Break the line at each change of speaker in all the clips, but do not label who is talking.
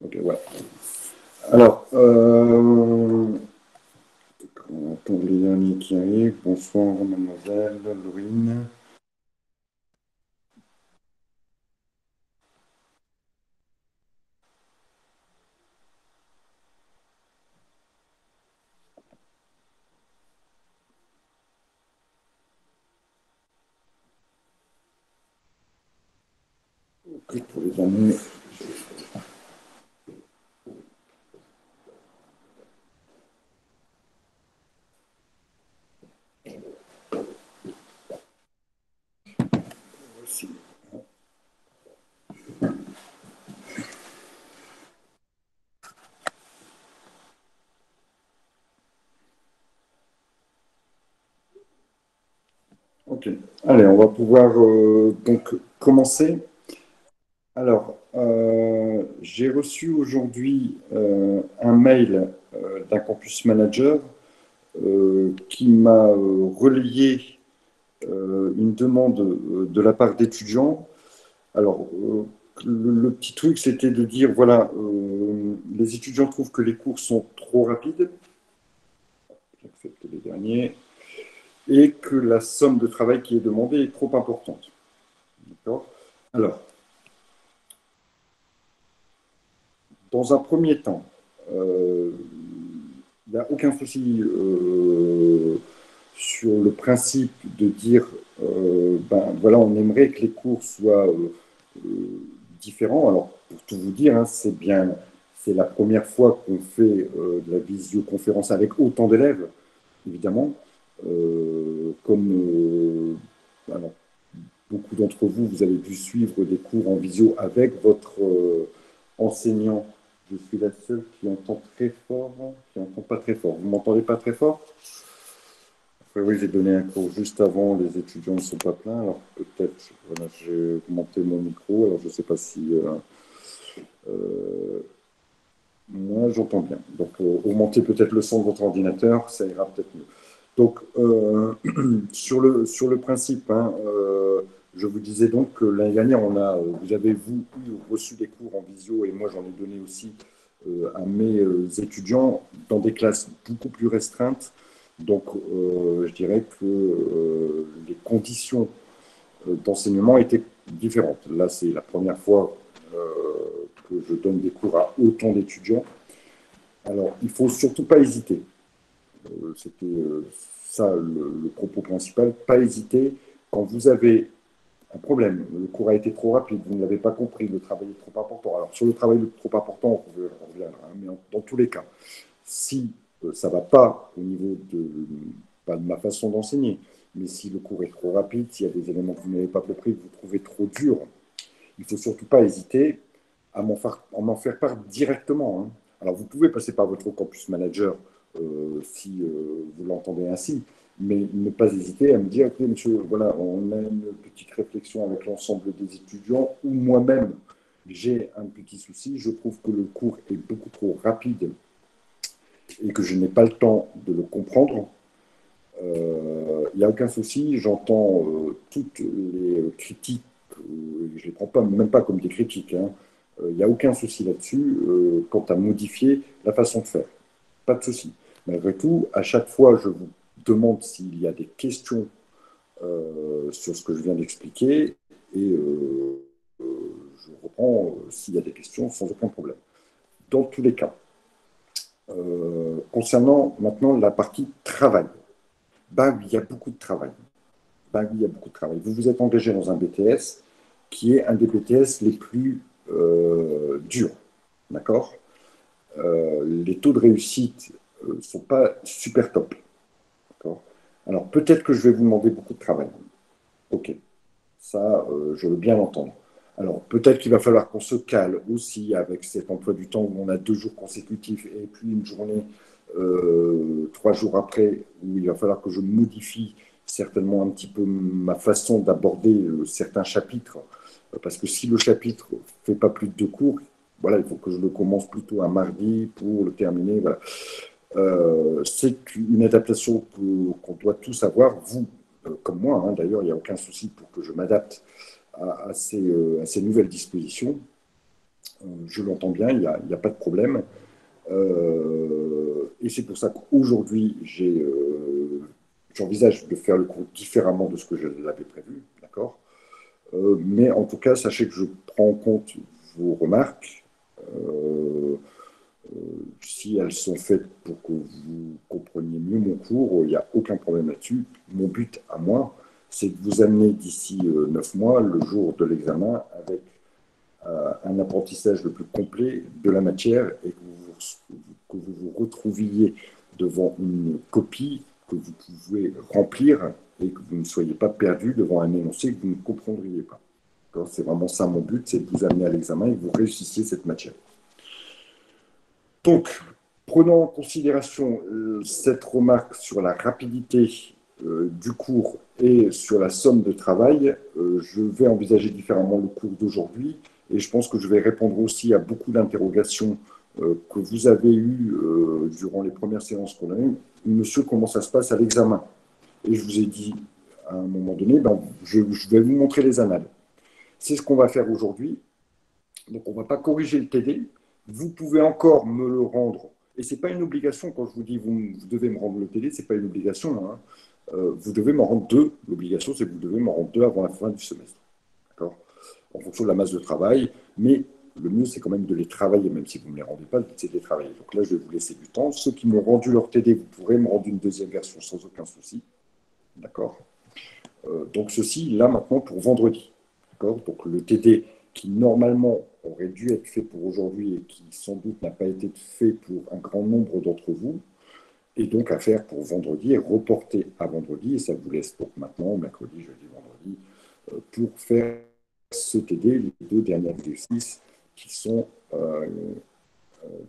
Ok, voilà. Alors, on attend les derniers qui arrivent. Bonsoir, mademoiselle Laurine. Ok, pour les derniers. Voici. Ok. Allez, on va pouvoir donc commencer. Alors, j'ai reçu aujourd'hui un mail d'un campus manager qui m'a relayé une demande de la part d'étudiants. Alors, le petit truc, c'était de dire, voilà, les étudiants trouvent que les cours sont trop rapides, j'accepte les derniers, et que la somme de travail qui est demandée est trop importante. D'accord. Alors, dans un premier temps, il n'y a aucun souci sur le principe de dire, ben voilà, on aimerait que les cours soient différents. Alors, pour tout vous dire, hein, c'est bien, c'est la première fois qu'on fait de la visioconférence avec autant d'élèves, évidemment. Alors, beaucoup d'entre vous, vous avez dû suivre des cours en visio avec votre enseignant. Je suis la seule qui entend très fort, qui n'entend pas très fort. Vous m'entendez pas très fort? Oui, oui, j'ai donné un cours juste avant, les étudiants ne sont pas pleins, alors peut-être, voilà, j'ai augmenté mon micro, alors je ne sais pas si... moi, j'entends bien. Donc, augmentez peut-être le son de votre ordinateur, ça ira peut-être mieux. Donc, sur le principe, hein, je vous disais donc que l'année dernière, vous avez, vous, reçu des cours en visio, et moi, j'en ai donné aussi à mes étudiants dans des classes beaucoup plus restreintes. Donc, je dirais que les conditions d'enseignement étaient différentes. Là, c'est la première fois que je donne des cours à autant d'étudiants. Alors, il ne faut surtout pas hésiter. C'était ça le propos principal. Pas hésiter quand vous avez un problème. Le cours a été trop rapide, vous ne l'avez pas compris, le travail est trop important. Alors, sur le travail trop important, on reviendra, hein, mais dans tous les cas, si ça ne va pas au niveau pas de ma façon d'enseigner, mais si le cours est trop rapide, s'il y a des éléments que vous n'avez pas compris, que vous trouvez trop durs, il ne faut surtout pas hésiter à m'en faire part directement, hein. Alors, vous pouvez passer par votre campus manager si vous l'entendez ainsi, mais ne pas hésiter à me dire, écoutez, monsieur, voilà, on a une petite réflexion avec l'ensemble des étudiants, ou moi-même, j'ai un petit souci, je trouve que le cours est beaucoup trop rapide et que je n'ai pas le temps de le comprendre. Il n'y a aucun souci, j'entends toutes les critiques, je ne les prends pas, même pas comme des critiques, hein. Il n'y a aucun souci là-dessus quant à modifier la façon de faire. Pas de souci. Malgré tout, à chaque fois, je vous demande s'il y a des questions sur ce que je viens d'expliquer et je reprends s'il y a des questions sans aucun problème. Dans tous les cas, concernant maintenant la partie travail, bah, il y a beaucoup de travail. Bah, il y a beaucoup de travail. Vous vous êtes engagé dans un BTS qui est un des BTS les plus durs. D'accord. Les taux de réussite ne sont pas super top. D'accord. Alors, peut-être que je vais vous demander beaucoup de travail. OK. Ça, je veux bien l'entendre. Alors, peut-être qu'il va falloir qu'on se cale aussi avec cet emploi du temps où on a 2 jours consécutifs et puis une journée 3 jours après où il va falloir que je modifie certainement un petit peu ma façon d'aborder certains chapitres. Parce que si le chapitre ne fait pas plus de 2 cours, voilà, il faut que je le commence plutôt un mardi pour le terminer. Voilà. C'est une adaptation qu'on doit tous avoir, vous comme moi, hein, d'ailleurs, il n'y a aucun souci pour que je m'adapte à ces nouvelles dispositions. Je l'entends bien, il y a pas de problème. Et c'est pour ça qu'aujourd'hui, j'envisage de faire le cours différemment de ce que je l'avais prévu, d'accord? Mais en tout cas, sachez que je prends en compte vos remarques. Euh, Si elles sont faites pour que vous compreniez mieux mon cours, il n'y a aucun problème là-dessus. Mon but à moi, c'est de vous amener d'ici 9 mois, le jour de l'examen, avec un apprentissage le plus complet de la matière et que vous vous retrouviez devant une copie que vous pouvez remplir et que vous ne soyez pas perdu devant un énoncé que vous ne comprendriez pas. C'est vraiment ça mon but, c'est de vous amener à l'examen et que vous réussissiez cette matière. Donc, prenons en considération cette remarque sur la rapidité du cours et sur la somme de travail, je vais envisager différemment le cours d'aujourd'hui et je pense que je vais répondre aussi à beaucoup d'interrogations que vous avez eues durant les premières séances qu'on a eues. Monsieur, comment ça se passe à l'examen? Et je vous ai dit à un moment donné, ben, je vais vous montrer les annales. C'est ce qu'on va faire aujourd'hui. Donc, on ne va pas corriger le TD. Vous pouvez encore me le rendre. Et ce n'est pas une obligation, quand je vous dis vous devez me rendre le TD, ce n'est pas une obligation. Hein. Vous devez m'en rendre deux. L'obligation, c'est que vous devez m'en rendre deux avant la fin du semestre. D'accord? En fonction de la masse de travail. Mais le mieux, c'est quand même de les travailler, même si vous ne me les rendez pas, c'est de les travailler. Donc là, je vais vous laisser du temps. Ceux qui m'ont rendu leur TD, vous pourrez me rendre une deuxième version sans aucun souci. D'accord? Donc ceci, là, maintenant, pour vendredi. D'accord? Donc le TD qui, normalement, aurait dû être fait pour aujourd'hui et qui, sans doute, n'a pas été fait pour un grand nombre d'entre vous, et donc à faire pour vendredi et reporter à vendredi. Et ça vous laisse donc maintenant, mercredi, jeudi, vendredi, pour faire ce TD, les deux derniers exercices euh,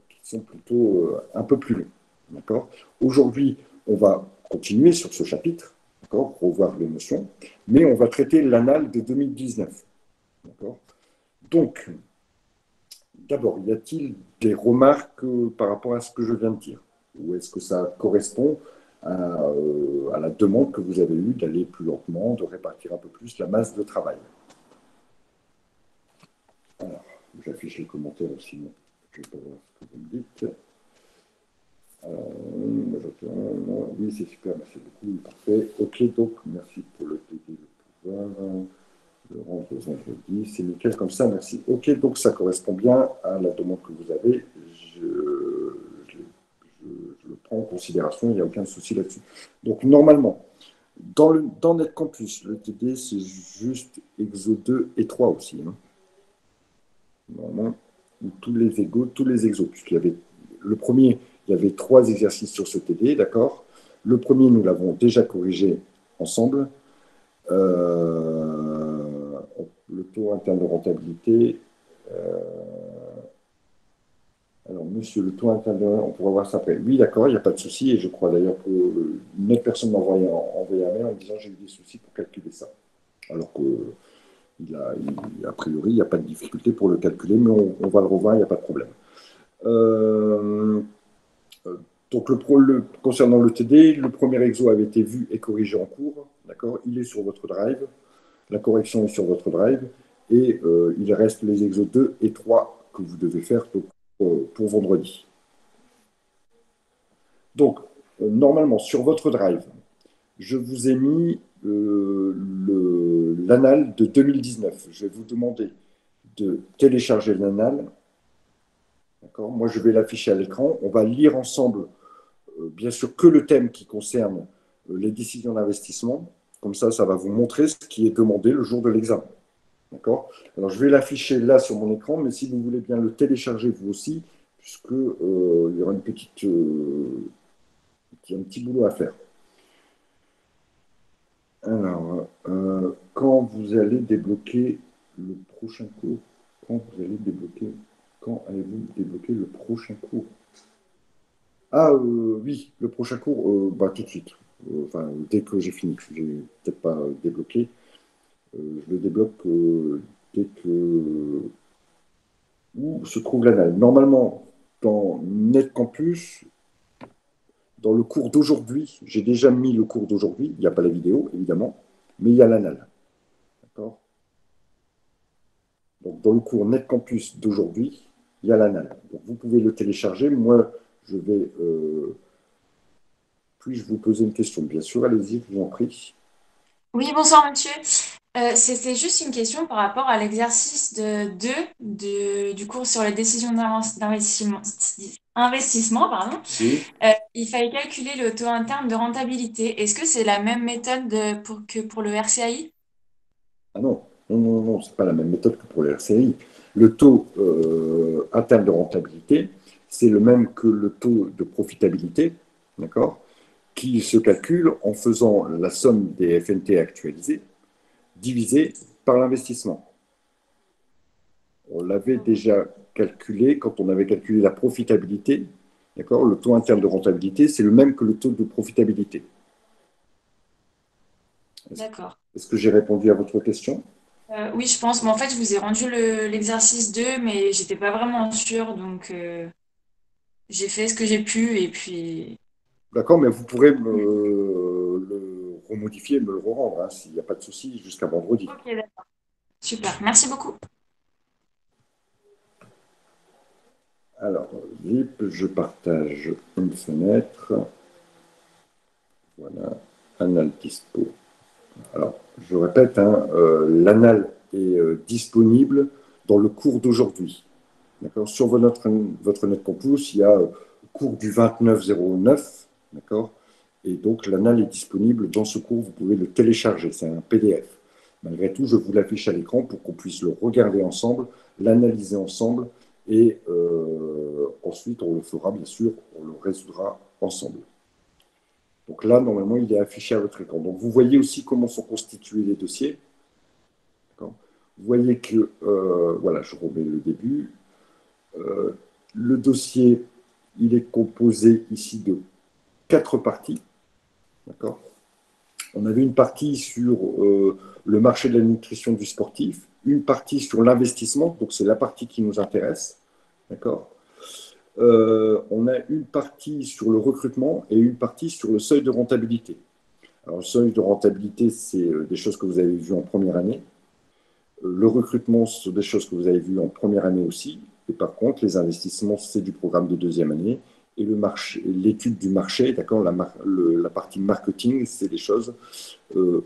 qui sont plutôt un peu plus longs. D'accord? Aujourd'hui, on va continuer sur ce chapitre, d'accord, revoir les notions, mais on va traiter l'annale de 2019. D'accord? Donc, d'abord, y a-t-il des remarques par rapport à ce que je viens de dire? Ou est-ce que ça correspond à la demande que vous avez eue d'aller plus lentement, de répartir un peu plus la masse de travail? Alors, j'affiche les commentaires aussi. Je vais pas voir ce que vous me dites. Oui, c'est super, merci beaucoup, parfait. Ok, donc, merci pour le TD de pouvoir le rendre vendredi. C'est nickel comme ça, merci. Ok, donc ça correspond bien à la demande que vous avez. Je le prends en considération, il n'y a aucun souci là-dessus. Donc, normalement, dans NetCampus, le TD, c'est juste Exo 2 et 3 aussi. Hein. Normalement, tous les égos, tous les exos, puisqu'il y avait le premier, il y avait 3 exercices sur ce TD, d'accord? Le premier, nous l'avons déjà corrigé ensemble. Le taux interne de rentabilité. Alors, monsieur, le taux interne de on pourra voir ça après. Oui, d'accord, il n'y a pas de souci. Et je crois d'ailleurs qu'une autre personne m'a envoyé un mail en disant j'ai eu des soucis pour calculer ça. Alors a priori, il n'y a pas de difficulté pour le calculer, mais on va le revoir, il n'y a pas de problème. Euh, donc, concernant le TD, le premier exo avait été vu et corrigé en cours. D'accord? Il est sur votre drive. La correction est sur votre drive. Et il reste les exos 2 et 3 que vous devez faire pour vendredi. Donc, normalement, sur votre drive, je vous ai mis l'annale de 2019. Je vais vous demander de télécharger l'annale. D'accord? Moi, je vais l'afficher à l'écran. On va lire ensemble, bien sûr, que le thème qui concerne les décisions d'investissement. Comme ça va vous montrer ce qui est demandé le jour de l'examen. D'accord? Alors, je vais l'afficher là sur mon écran, mais si vous voulez bien le télécharger vous aussi, puisque il y aura un petit boulot à faire. Alors, quand vous allez débloquer le prochain cours? Quand allez-vous débloquer le prochain cours? Ah oui, le prochain cours, tout de suite. Enfin, dès que j'ai fini, je n'ai peut-être pas débloqué. Je le débloque dès que où se trouve l'annale. Normalement, dans NetCampus, dans le cours d'aujourd'hui, j'ai déjà mis le cours d'aujourd'hui. Il n'y a pas la vidéo, évidemment, mais il y a l'annale. D'accord? Donc, dans le cours Net Campus d'aujourd'hui, il y a l'anal. Donc, vous pouvez le télécharger. Moi, je vais. Puis-je vous poser une question? Bien sûr, allez-y, je vous en prie.
Oui, bonsoir monsieur. C'était juste une question par rapport à l'exercice de 2 du cours sur les décisions investissement, pardon.
Oui.
Il fallait calculer le taux interne de rentabilité. Est-ce que c'est la même méthode que pour le RCAI?
Ah non, non, non, non, c'est pas la même méthode que pour les RCI. Le taux interne de rentabilité, c'est le même que le taux de profitabilité, d'accord, qui se calcule en faisant la somme des FNT actualisés divisé par l'investissement. On l'avait déjà calculé quand on avait calculé la profitabilité, d'accord. Le taux interne de rentabilité, c'est le même que le taux de profitabilité. Est-ce
D'accord.
est-ce que j'ai répondu à votre question?
Oui, je pense. Mais en fait, je vous ai rendu l'exercice 2, mais j'étais pas vraiment sûre. Donc, j'ai fait ce que j'ai pu. Et puis.
D'accord, mais vous pourrez me le remodifier, me le re-rendre, hein, s'il n'y a pas de souci, jusqu'à vendredi.
Ok, d'accord. Super. Merci beaucoup.
Alors, VIP, je partage une fenêtre. Voilà, Anal Dispo. Alors, je répète, hein, l'anal est disponible dans le cours d'aujourd'hui. D'accord. Sur votre Net Campus, il y a cours du 2909. D'accord. Et donc, l'anal est disponible dans ce cours. Vous pouvez le télécharger. C'est un PDF. Malgré tout, je vous l'affiche à l'écran pour qu'on puisse le regarder ensemble, l'analyser ensemble. Et ensuite, on le fera, bien sûr, on le résoudra ensemble. Donc là, normalement, il est affiché à votre écran. Donc, vous voyez aussi comment sont constitués les dossiers. D'accord. Vous voyez que, voilà, je remets le début. Euh, le dossier, il est composé ici de 4 parties. D'accord. On avait une partie sur le marché de la nutrition du sportif, une partie sur l'investissement, donc c'est la partie qui nous intéresse. D'accord. On a une partie sur le recrutement et une partie sur le seuil de rentabilité. Alors, le seuil de rentabilité, c'est des choses que vous avez vues en première année. Le recrutement, c'est des choses que vous avez vues en première année aussi. Et par contre, les investissements, c'est du programme de deuxième année. Et le marché, l'étude du marché, d'accord, la partie marketing, c'est des choses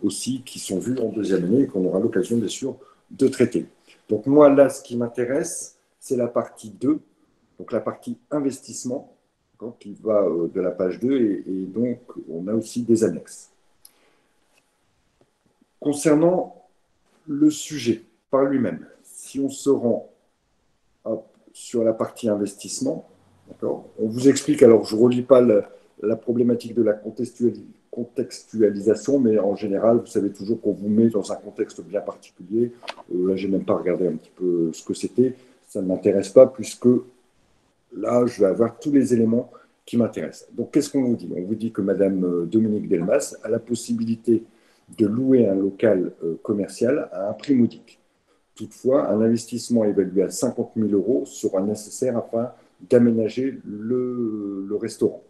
aussi qui sont vues en deuxième année et qu'on aura l'occasion, bien sûr, de traiter. Donc moi, là, ce qui m'intéresse, c'est la partie 2, donc la partie investissement, qui va de la page 2, et donc on a aussi des annexes. Concernant le sujet par lui-même, si on se rend sur la partie investissement, d'accord, on vous explique, alors je ne relis pas la problématique de la contextualisation, mais en général, vous savez toujours qu'on vous met dans un contexte bien particulier. Là, je n'ai même pas regardé un petit peu ce que c'était. Ça ne m'intéresse pas puisque là, je vais avoir tous les éléments qui m'intéressent. Donc, qu'est-ce qu'on vous dit? On vous dit que Madame Dominique Delmas a la possibilité de louer un local commercial à un prix modique. Toutefois, un investissement évalué à 50 000 euros sera nécessaire afin d'aménager le restaurant.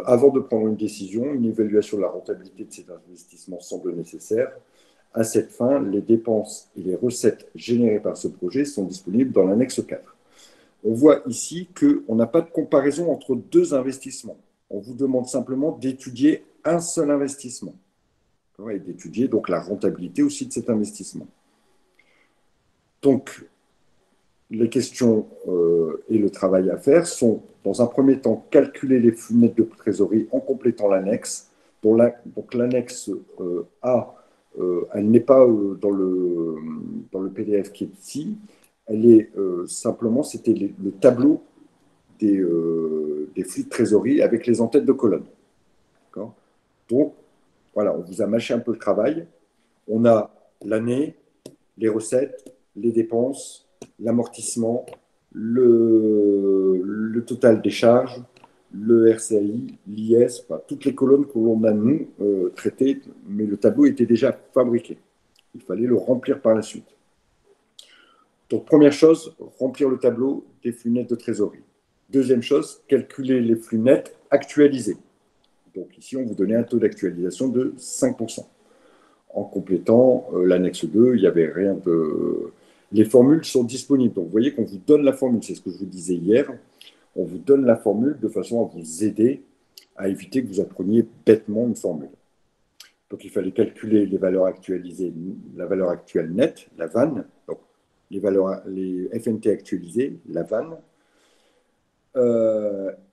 Avant de prendre une décision, une évaluation de la rentabilité de cet investissement semble nécessaire. À cette fin, les dépenses et les recettes générées par ce projet sont disponibles dans l'annexe 4. On voit ici qu'on n'a pas de comparaison entre deux investissements. On vous demande simplement d'étudier un seul investissement et d'étudier donc la rentabilité aussi de cet investissement. Donc, les questions et le travail à faire sont, dans un premier temps, calculer les flux nets de trésorerie en complétant l'annexe. Donc l'annexe A, elle n'est pas dans le PDF qui est ici, elle est simplement, c'était le tableau des flux de trésorerie avec les en-têtes de colonne. Donc, voilà, on vous a mâché un peu le travail. On a l'année, les recettes, les dépenses, l'amortissement, le total des charges, le RCAI, l'IS, enfin, toutes les colonnes que l'on a, nous, traitées, mais le tableau était déjà fabriqué. Il fallait le remplir par la suite. Donc, première chose, remplir le tableau des flux nets de trésorerie. Deuxième chose, calculer les flux nets actualisés. Donc, ici, on vous donnait un taux d'actualisation de 5%. en complétant l'annexe 2, il n'y avait rien de... Les formules sont disponibles. Donc, vous voyez qu'on vous donne la formule. C'est ce que je vous disais hier. On vous donne la formule de façon à vous aider à éviter que vous appreniez bêtement une formule. Donc, il fallait calculer les valeurs actualisées, la valeur actuelle nette, la vanne, donc les FNT actualisés, la vanne,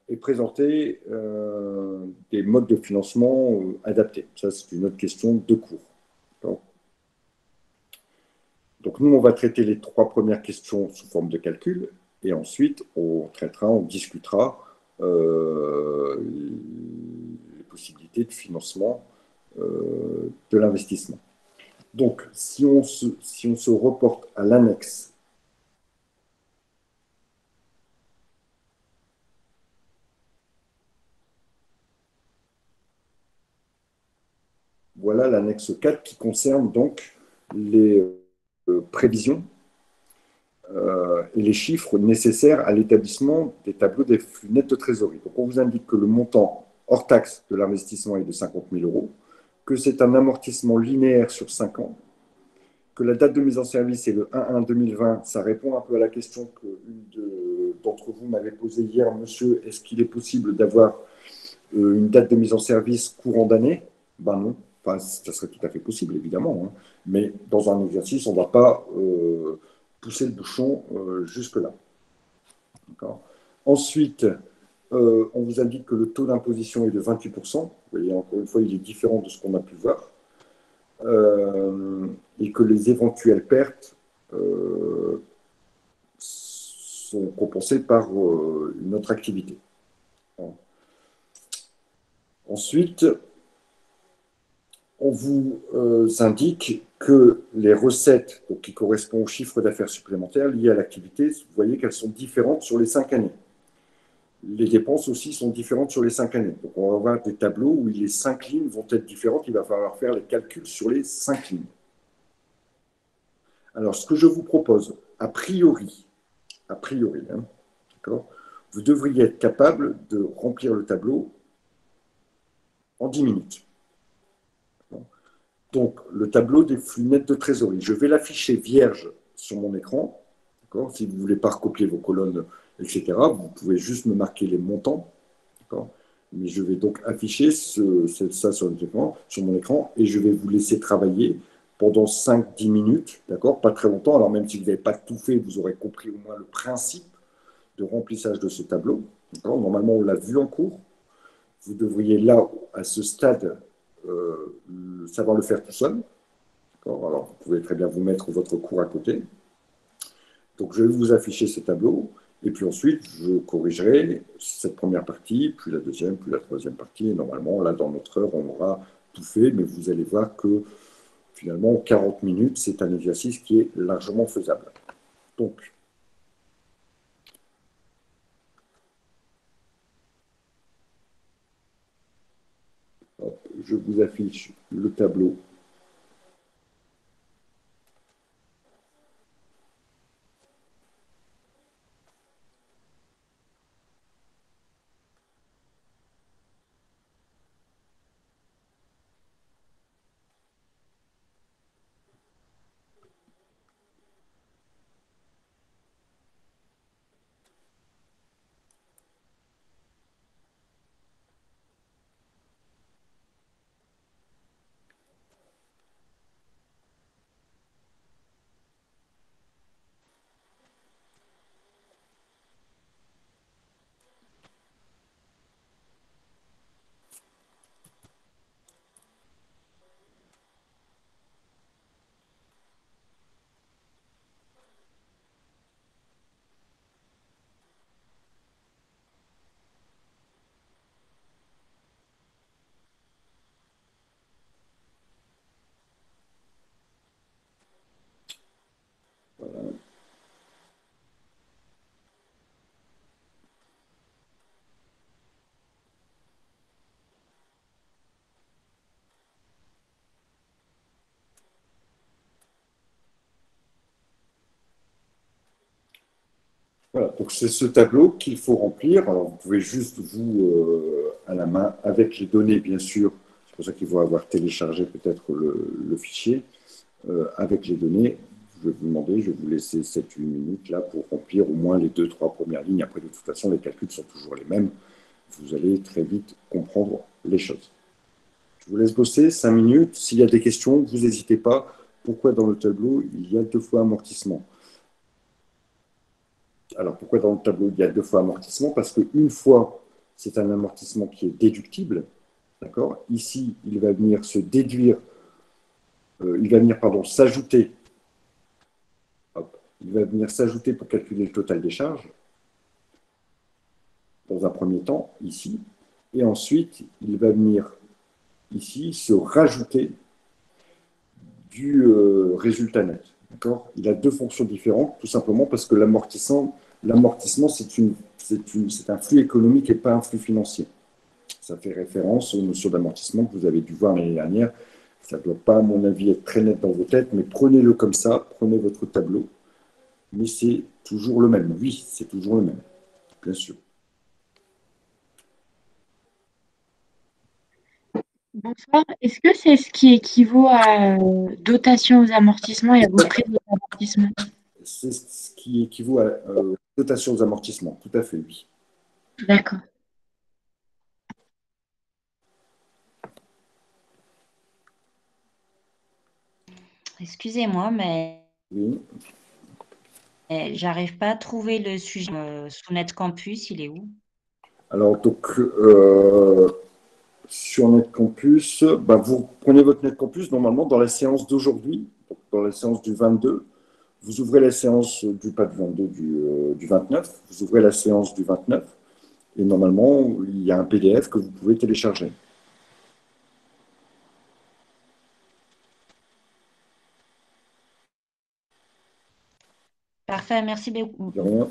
et présenter des modes de financement adaptés. Ça, c'est une autre question de cours. Donc, nous, on va traiter les 3 premières questions sous forme de calcul, et ensuite, on discutera les possibilités de financement de l'investissement. Donc, si on se reporte à l'annexe, voilà l'annexe 4 qui concerne donc les prévisions et les chiffres nécessaires à l'établissement des tableaux des flux nets de trésorerie. Donc, on vous indique que le montant hors taxe de l'investissement est de 50 000 euros, que c'est un amortissement linéaire sur 5 ans, que la date de mise en service est le 1/1/2020. Ça répond un peu à la question qu'une d'entre vous m'avait posée hier, monsieur, est-ce qu'il est possible d'avoir une date de mise en service courant d'année? Ben non, enfin, ça serait tout à fait possible, évidemment, hein. Mais dans un exercice, on ne va pas pousser le bouchon jusque-là. Ensuite, on vous indique que le taux d'imposition est de 28%. Vous voyez, encore une fois, il est différent de ce qu'on a pu voir. Et que les éventuelles pertes sont compensées par une autre activité. Ensuite, on vous indique que les recettes donc, qui correspondent au chiffre d'affaires supplémentaire liés à l'activité, vous voyez qu'elles sont différentes sur les 5 années. Les dépenses aussi sont différentes sur les 5 années. Donc, on va avoir des tableaux où les 5 lignes vont être différentes. Il va falloir faire les calculs sur les 5 lignes. Alors, ce que je vous propose, a priori, hein, vous devriez être capable de remplir le tableau en 10 minutes. Donc, le tableau des flux nets de trésorerie. Je vais l'afficher vierge sur mon écran. Si vous ne voulez pas recopier vos colonnes, etc., vous pouvez juste me marquer les montants. Mais je vais donc afficher ça sur mon écran et je vais vous laisser travailler pendant 5-10 minutes, d'accord? Pas très longtemps. Alors, même si vous n'avez pas tout fait, vous aurez compris au moins le principe de remplissage de ce tableau. Normalement, on l'a vu en cours. Vous devriez là, à ce stade, savoir le faire tout seul. Alors, vous pouvez très bien vous mettre votre cours à côté. Donc, je vais vous afficher ces tableaux. Et puis ensuite, je corrigerai cette première partie, puis la deuxième, puis la troisième partie. Et normalement, là, dans notre heure, on aura tout fait. Mais vous allez voir que finalement, 40 minutes, c'est un exercice qui est largement faisable. Donc, je vous affiche le tableau. Voilà. Voilà, donc c'est ce tableau qu'il faut remplir. Alors vous pouvez juste vous, à la main, avec les données bien sûr C'est pour ça qu'il faut avoir téléchargé peut-être le fichier avec les données. Je vais vous demander, je vais vous laisser 7-8 minutes là pour remplir au moins les deux, trois premières lignes. Après, de toute façon, les calculs sont toujours les mêmes. Vous allez très vite comprendre les choses. Je vous laisse bosser 5 minutes. S'il y a des questions, vous n'hésitez pas. Pourquoi dans le tableau, il y a 2 fois amortissement? Alors, pourquoi dans le tableau, il y a 2 fois amortissement? Parce qu'une fois, c'est un amortissement qui est déductible. D'accord. Ici, il va venir se déduire, il va venir, pardon, s'ajouter. Hop, il va venir s'ajouter pour calculer le total des charges, dans un premier temps, ici. Et ensuite, il va venir ici se rajouter du résultat net. D'accord. Il a 2 fonctions différentes, tout simplement parce que l'amortissement c'est un flux économique et pas un flux financier. Ça fait référence aux notions d'amortissement que vous avez dû voir l'année dernière. Ça ne doit pas, à mon avis, être très net dans vos têtes, mais prenez-le comme ça, prenez votre tableau, mais c'est toujours le même. Oui, c'est toujours le même, bien sûr.
Bonsoir. Est-ce que c'est ce qui équivaut à dotation aux amortissements et à vos prises aux amortissements?
C'est ce qui équivaut à dotation aux amortissements, tout à fait, oui.
D'accord.
Excusez-moi, mais
Oui.
j'arrive pas à trouver le sujet sous NetCampus. Il est où?
Alors, donc, sur NetCampus, bah, vous prenez votre NetCampus, normalement, dans la séance d'aujourd'hui, dans la séance du 22, vous ouvrez la séance pas du 22, du 29, vous ouvrez la séance du 29, et normalement, il y a un PDF que vous pouvez télécharger.
Parfait, merci beaucoup.
De rien.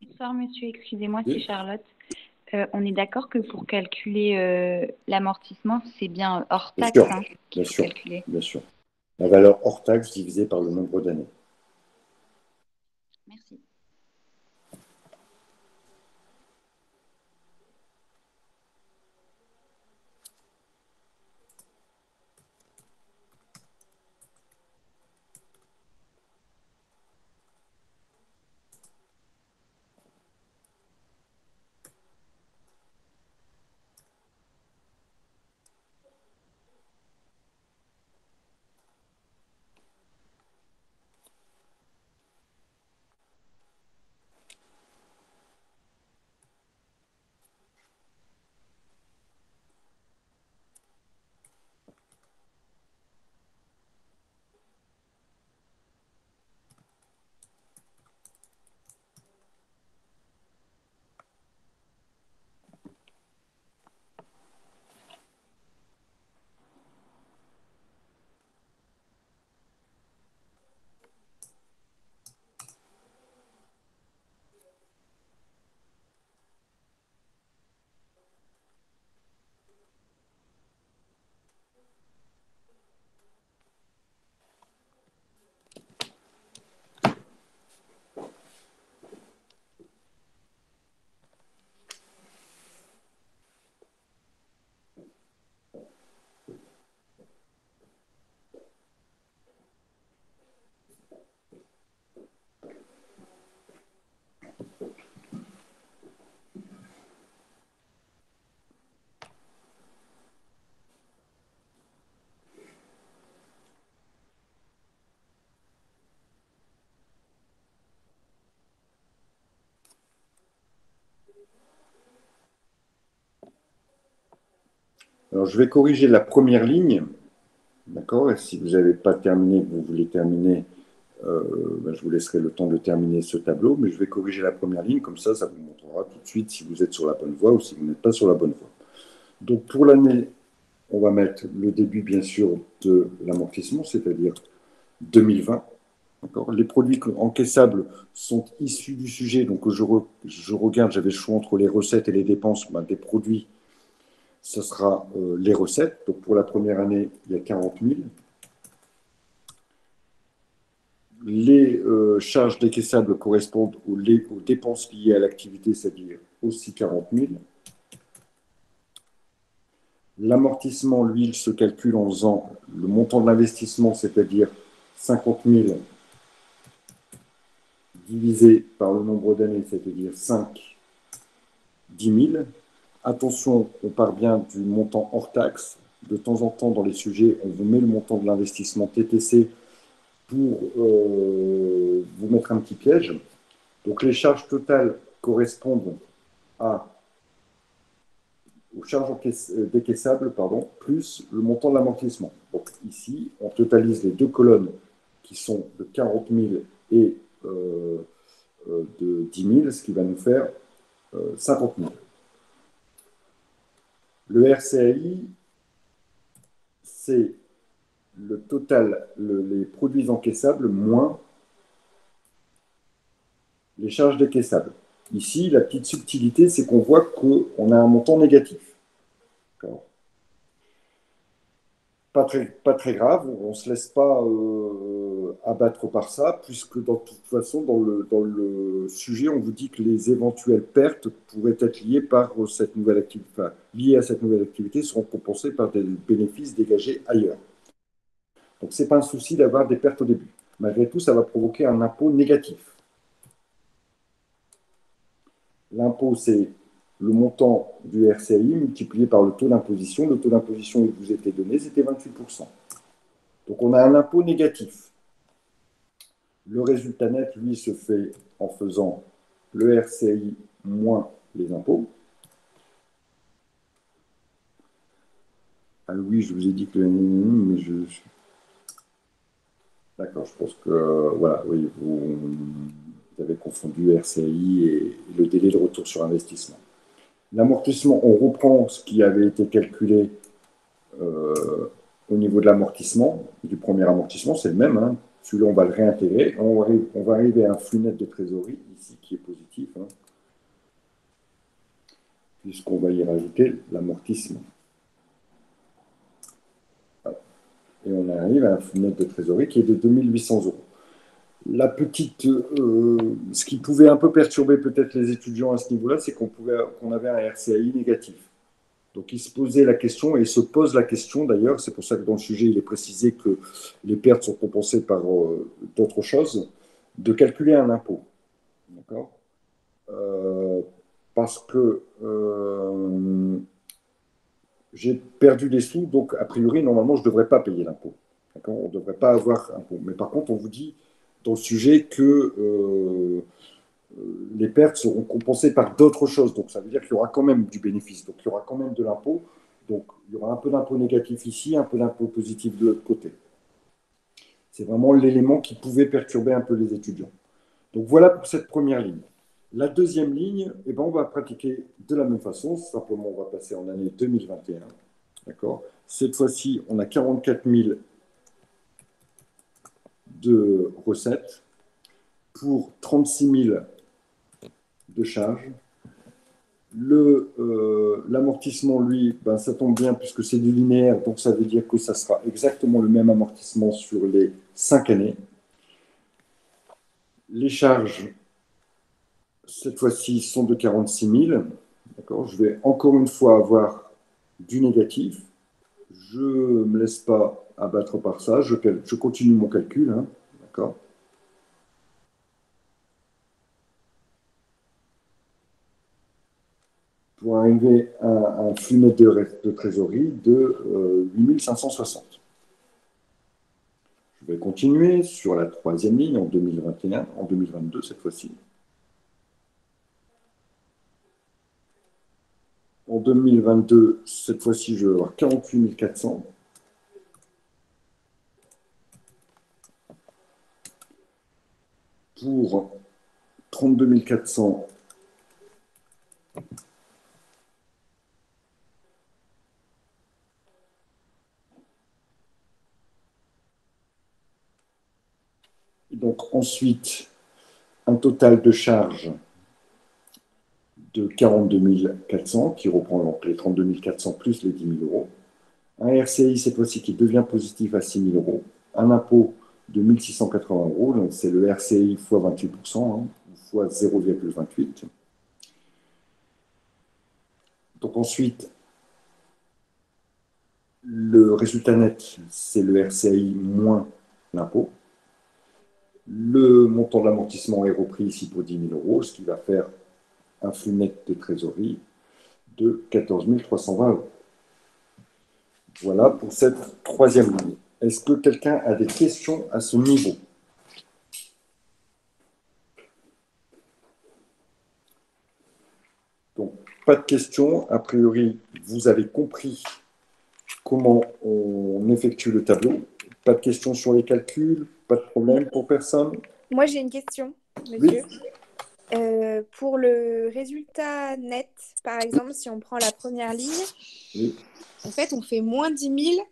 Bonsoir monsieur, excusez-moi, c'est
Oui,
Charlotte. On est d'accord que pour calculer l'amortissement, c'est bien hors
bien
taxe
sûr,
hein,
bien
qu'il faut
sûr,
calculer.
bien sûr. La valeur hors taxe divisée par le nombre d'années.
Merci.
Alors, je vais corriger la première ligne, d'accord? Et si vous n'avez pas terminé, que vous voulez terminer, ben, je vous laisserai le temps de terminer ce tableau, mais je vais corriger la première ligne, comme ça vous montrera tout de suite si vous êtes sur la bonne voie ou si vous n'êtes pas sur la bonne voie. Donc, pour l'année, on va mettre le début, bien sûr, de l'amortissement, c'est-à-dire 2020. Les produits encaissables sont issus du sujet. Donc, je regarde, j'avais le choix entre les recettes et les dépenses. Ben, des produits, ce sera les recettes. Donc, pour la première année, il y a 40 000. Les charges décaissables correspondent aux dépenses liées à l'activité, c'est-à-dire aussi 40 000. L'amortissement, lui, il se calcule en faisant le montant de l'investissement, c'est-à-dire 50 000 divisé par le nombre d'années, c'est-à-dire 5, 10 000. Attention, on part bien du montant hors taxe. De temps en temps, dans les sujets, on vous met le montant de l'investissement TTC pour vous mettre un petit piège. Donc, les charges totales correspondent aux charges décaissables, plus le montant de l'amortissement. Donc, ici, on totalise les deux colonnes qui sont de 40 000 et de 10 000, ce qui va nous faire 50 000. Le RCAI, c'est le total, les produits encaissables moins les charges décaissables. Ici, la petite subtilité, c'est qu'on voit qu'on a un montant négatif. Pas très grave, on ne se laisse pas abattre par ça, puisque de toute façon, dans le sujet, on vous dit que les éventuelles pertes pourraient être liées, liées à cette nouvelle activité seront compensées par des bénéfices dégagés ailleurs. Donc, ce n'est pas un souci d'avoir des pertes au début. Malgré tout, ça va provoquer un impôt négatif. L'impôt, c'est le montant du RCAI multiplié par le taux d'imposition. Le taux d'imposition qui vous était donné, c'était 28%. Donc, on a un impôt négatif. Le résultat net, lui, se fait en faisant le RCAI moins les impôts. Ah oui, je vous ai dit que mais D'accord, je pense que voilà, oui, vous avez confondu RCAI et le délai de retour sur investissement. L'amortissement, on reprend ce qui avait été calculé au niveau de l'amortissement, du premier amortissement, c'est le même. Hein. Celui-là, on va le réintégrer. On va arriver à un flux net de trésorerie, ici, qui est positif, hein, puisqu'on va y rajouter l'amortissement. Et on arrive à un flux net de trésorerie qui est de 2 800 €. La petite, ce qui pouvait un peu perturber peut-être les étudiants à ce niveau-là, c'est qu'on avait un RCAI négatif. Donc, ils se posaient la question, et ils se posent la question d'ailleurs, c'est pour ça que dans le sujet, il est précisé que les pertes sont compensées par d'autres choses, de calculer un impôt. D'accord Parce que j'ai perdu des sous, donc a priori, normalement, je ne devrais pas payer l'impôt. On ne devrait pas avoir impôt. Mais par contre, on vous dit dans le sujet que les pertes seront compensées par d'autres choses. Donc, ça veut dire qu'il y aura quand même du bénéfice. Donc, il y aura quand même de l'impôt. Donc, il y aura un peu d'impôt négatif ici, un peu d'impôt positif de l'autre côté. C'est vraiment l'élément qui pouvait perturber un peu les étudiants. Donc, voilà pour cette première ligne. La deuxième ligne, eh ben, on va pratiquer de la même façon. Simplement, on va passer en année 2021. D'accord ? Cette fois-ci, on a 44 000 de recettes pour 36 000 de charges. L'amortissement, lui, ben, ça tombe bien puisque c'est du linéaire, donc ça veut dire que ça sera exactement le même amortissement sur les 5 années. Les charges, cette fois-ci, sont de 46 000. D'accord, je vais encore une fois avoir du négatif. Je ne me laisse pas abattre par ça. Je continue mon calcul. Hein. D'accord. Pour arriver à un flux net de trésorerie de 8 560. Je vais continuer sur la troisième ligne en 2021, en 2022 cette fois-ci. En 2022, cette fois-ci, je vais avoir 48 400. Pour 32 400, donc ensuite, un total de charges de 42 400, qui reprend donc les 32 400 plus les 10 000 euros. Un RCI, cette fois-ci, qui devient positif à 6 000 euros. Un impôt de 1 680 euros, donc c'est le RCI x 28%, fois 0,28. Donc ensuite, le résultat net, c'est le RCI moins l'impôt. Le montant de l'amortissement est repris ici pour 10 000 euros, ce qui va faire un flux net de trésorerie de 14 320 euros. Voilà pour cette troisième ligne. Est-ce que quelqu'un a des questions à ce niveau? Donc, pas de questions. A priori, vous avez compris comment on effectue le tableau. Pas de questions sur les calculs, pas de problème pour personne.
Moi, j'ai une question, monsieur. Pour le résultat net, par exemple, si on prend la première ligne,
Oui.
en fait, on fait moins 10 000,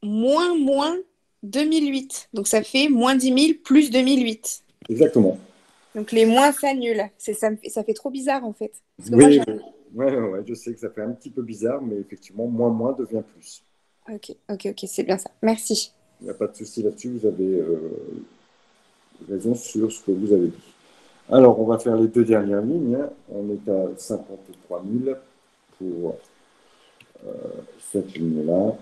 moins 2008. Donc, ça fait moins 10 000 plus 2008.
Exactement.
Donc, les moins s'annulent. Ça fait trop bizarre, en fait. Parce que
Oui,
moi,
ouais, je sais que ça fait un petit peu bizarre, mais effectivement, moins devient plus.
Ok, c'est bien ça. Merci.
Il n'y a pas de souci là-dessus, vous avez raison sur ce que vous avez dit. Alors, on va faire les deux dernières lignes. On est à 53 000 pour cette ligne-là.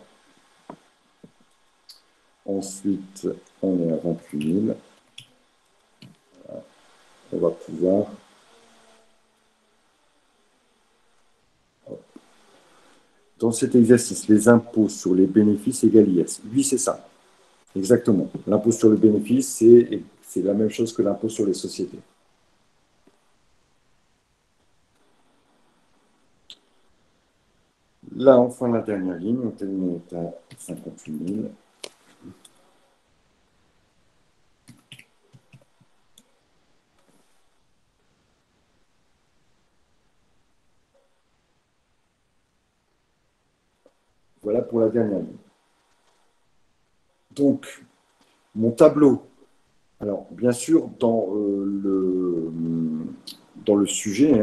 Ensuite, on est à 28 000. Voilà. On va pouvoir... Dans cet exercice, les impôts sur les bénéfices égale IS. Oui, c'est ça. Exactement. L'impôt sur le bénéfice, c'est la même chose que l'impôt sur les sociétés. Là, enfin, la dernière ligne, on est à 58 000. Voilà pour la dernière ligne. Donc, mon tableau. Alors, bien sûr, dans le sujet,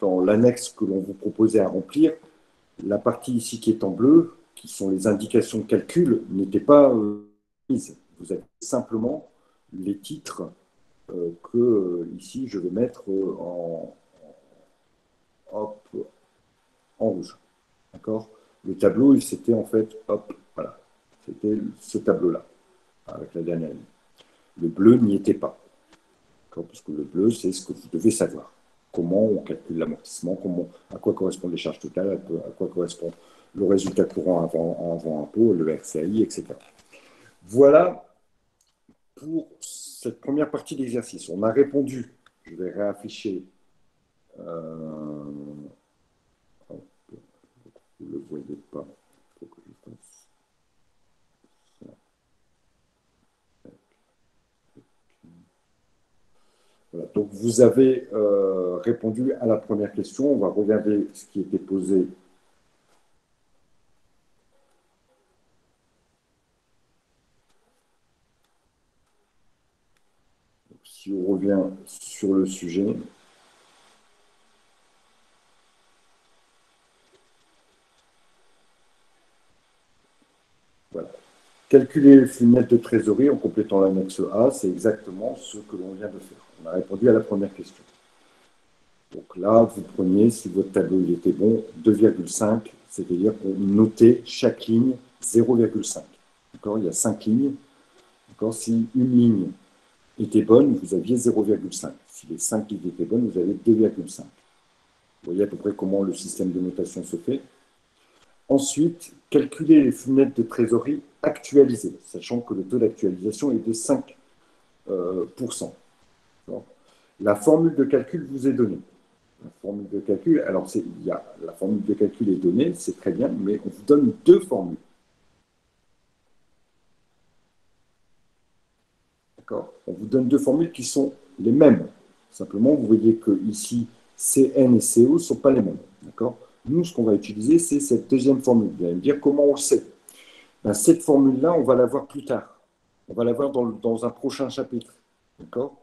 dans l'annexe que l'on vous proposait à remplir, la partie ici qui est en bleu, qui sont les indications de calcul, n'était pas mise. Vous avez simplement les titres que ici je vais mettre en rouge. D'accord? Le tableau, c'était en fait, voilà, c'était ce tableau-là, avec la dernière ligne. Le bleu n'y était pas. Parce que le bleu, c'est ce que vous devez savoir. Comment on calcule l'amortissement, à quoi correspondent les charges totales, à quoi correspond le résultat courant avant impôt, le RCAI, etc. Voilà pour cette première partie d'exercice. On a répondu, je vais réafficher, vous ne le voyez pas, il faut que je fasse ça. Voilà, donc vous avez répondu à la première question. On va regarder ce qui était posé. Donc, si on revient sur le sujet. Voilà. Calculer le flux net de trésorerie en complétant l'annexe A, c'est exactement ce que l'on vient de faire. On a répondu à la première question. Donc là, vous preniez, si votre tableau il était bon, 2,5, c'est-à-dire qu'on notait chaque ligne 0,5. D'accord? Il y a 5 lignes. D'accord? Si une ligne était bonne, vous aviez 0,5. Si les 5 lignes étaient bonnes, vous avez 2,5. Vous voyez à peu près comment le système de notation se fait. Ensuite, calculer les flux nets de trésorerie actualisés, sachant que le taux d'actualisation est de 5%. La formule de calcul vous est donnée. La formule de calcul, alors la formule de calcul est donnée, c'est très bien, mais on vous donne deux formules. D'accord? On vous donne deux formules qui sont les mêmes. Simplement, vous voyez que ici, CN et CO ne sont pas les mêmes. D'accord? Nous, ce qu'on va utiliser, c'est cette deuxième formule. Vous allez me dire comment on le sait. Ben, cette formule-là, on va la voir plus tard. On va la voir dans un prochain chapitre. D'accord?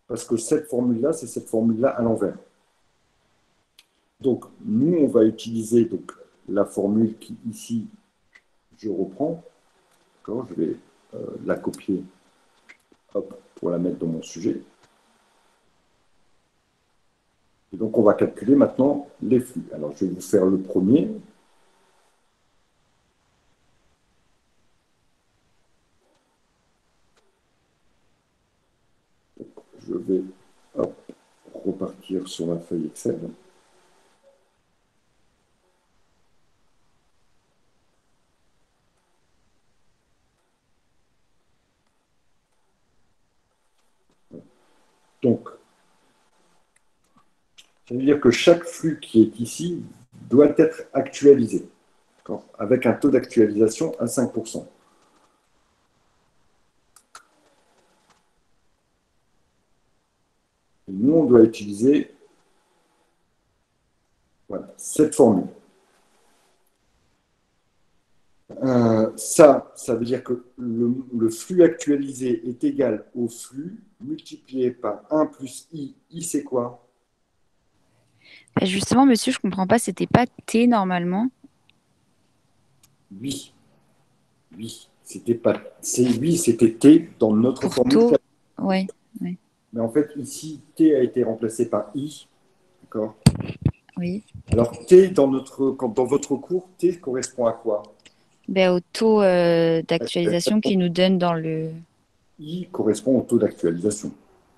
Parce que cette formule-là, c'est cette formule-là à l'envers. Donc, nous, on va utiliser donc, la formule qui, ici, je reprends. D'accord? Je vais la copier hop, pour la mettre dans mon sujet. Et donc, on va calculer maintenant les flux. Alors, je vais vous faire le premier. Je vais hop, repartir sur la feuille Excel. Donc, ça veut dire que chaque flux qui est ici doit être actualisé, avec un taux d'actualisation à 5%. Et nous, on doit utiliser voilà, cette formule. Ça veut dire que le flux actualisé est égal au flux multiplié par 1 plus I. I, c'est quoi?
Bah, justement, monsieur, je comprends pas, c'était pas T normalement.
Oui. Oui. C'était pas... Oui, c'était T dans notre
Pour
formule.
taux, ouais.
Mais en fait, ici, T a été remplacé par I. D'accord?
Oui.
Alors, T, dans votre cours, T correspond à quoi?
Ben, au taux d'actualisation qu'ils nous donnent dans le...
I correspond au taux d'actualisation.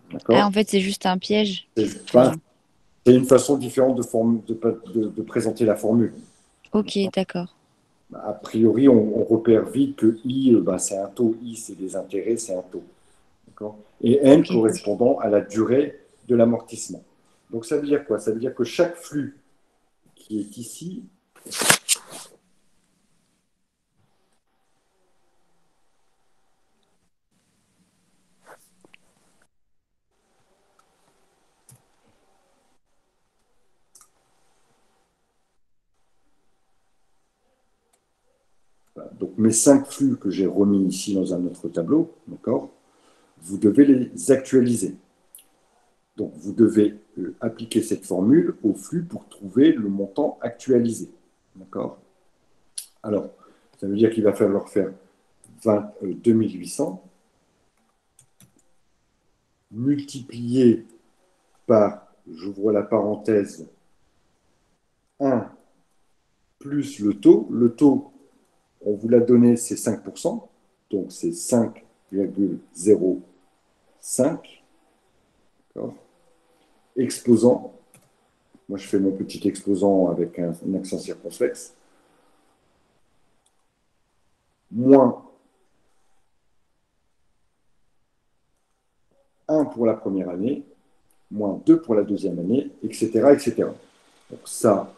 Ah,
D'accord?
en fait, c'est juste un piège.
C'est une façon différente de présenter la formule.
Ok, d'accord.
A priori, on repère vite que I, c'est un taux. I, c'est des intérêts, c'est un taux. D'accord? Et N
Ok.
correspondant à la durée de l'amortissement. Donc, ça veut dire quoi? Ça veut dire que chaque flux qui est ici, donc mes 5 flux que j'ai remis ici dans un autre tableau, d'accord, vous devez les actualiser. Donc, vous devez appliquer cette formule au flux pour trouver le montant actualisé. D'accord? Alors, ça veut dire qu'il va falloir faire 2800 multiplié par, j'ouvre la parenthèse, 1 plus le taux. Le taux, on vous l'a donné, c'est 5%. Donc, c'est 5,05. D'accord? Exposant. Moi, je fais mon petit exposant avec un accent circonflexe. Moins 1 pour la première année, moins 2 pour la deuxième année, etc., etc. Donc ça,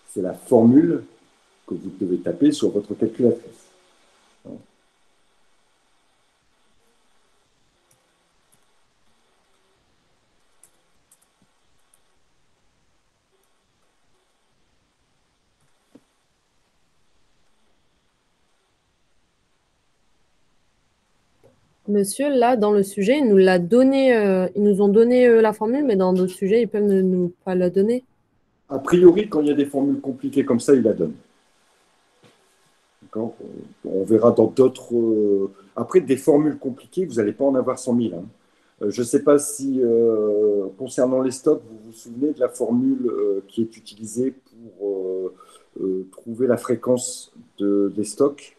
c'est la formule que vous devez taper sur votre calculatrice.
Monsieur, là, dans le sujet, ils nous l'a donné, ils nous ont donné la formule, mais dans d'autres sujets, ils peuvent ne nous pas la donner.
A priori, quand il y a des formules compliquées comme ça, ils la donnent. On verra dans d'autres... Après, des formules compliquées, vous n'allez pas en avoir 100 000. Hein. Je ne sais pas si, concernant les stocks, vous vous souvenez de la formule qui est utilisée pour trouver la fréquence des stocks.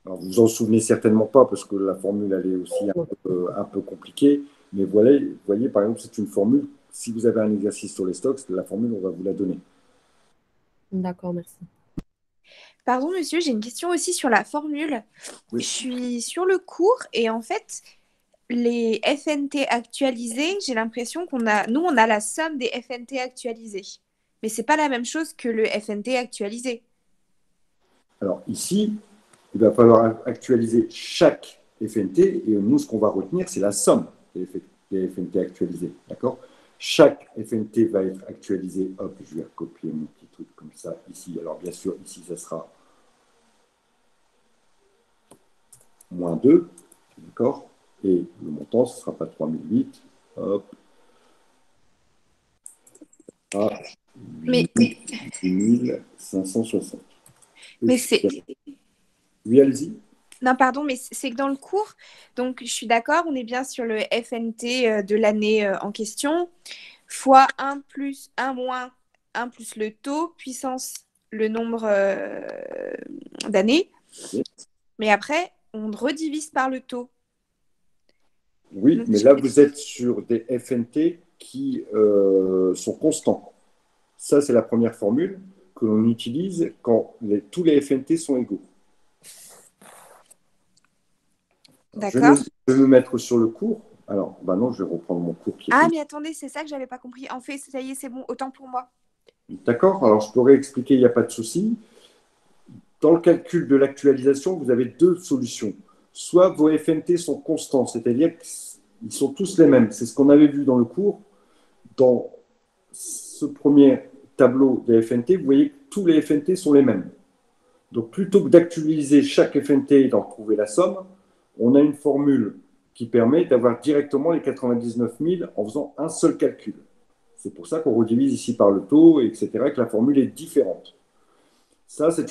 Alors, vous vous en souvenez certainement pas parce que la formule elle est aussi un peu compliquée. Mais vous voyez, par exemple, c'est une formule. Si vous avez un exercice sur les stocks, la formule, on va vous la donner.
D'accord, merci.
Pardon, monsieur, j'ai une question aussi sur la formule.
Oui.
Je suis sur le cours et en fait, les FNT actualisés, j'ai l'impression nous, on a la somme des FNT actualisés. Mais c'est pas la même chose que le FNT actualisé.
Alors ici, il va falloir actualiser chaque FNT et nous, ce qu'on va retenir, c'est la somme des FNT actualisés. D'accord? Chaque FNT va être actualisé. Hop, je vais recopier mon petit truc comme ça ici. Alors bien sûr, ici, ça sera moins 2. D'accord? Et le montant, ce ne sera pas 3008. Hop. À
Mais,
8560.
mais c'est...
Oui, allez-y.
Non, pardon, mais c'est que dans le cours, donc je suis d'accord, on est bien sur le FNT de l'année en question, fois 1 plus 1 moins 1 plus le taux, puissance le nombre d'années.
Oui.
Mais après, on redivise par le taux.
Oui,
Donc,
mais là, vous êtes sur des FNT qui sont constants. Ça, c'est la première formule que l'on utilise quand tous les FNT sont égaux.
D'accord.
Je vais me mettre sur le cours. Alors, bah non, je vais reprendre mon cours qui est
Ah, mais attendez, c'est ça que j'avais pas compris. En fait, ça y est, c'est bon, autant pour moi.
D'accord, alors je pourrais expliquer, il n'y a pas de souci. Dans le calcul de l'actualisation, vous avez deux solutions. Soit vos FNT sont constants, c'est-à-dire qu'ils sont tous les mêmes. C'est ce qu'on avait vu dans le cours. Dans ce premier tableau des FNT, vous voyez que tous les FNT sont les mêmes. Donc plutôt que d'actualiser chaque FNT et d'en trouver la somme, on a une formule qui permet d'avoir directement les 99 000 en faisant un seul calcul. C'est pour ça qu'on redivise ici par le taux, etc., et que la formule est différente. Ça, c'est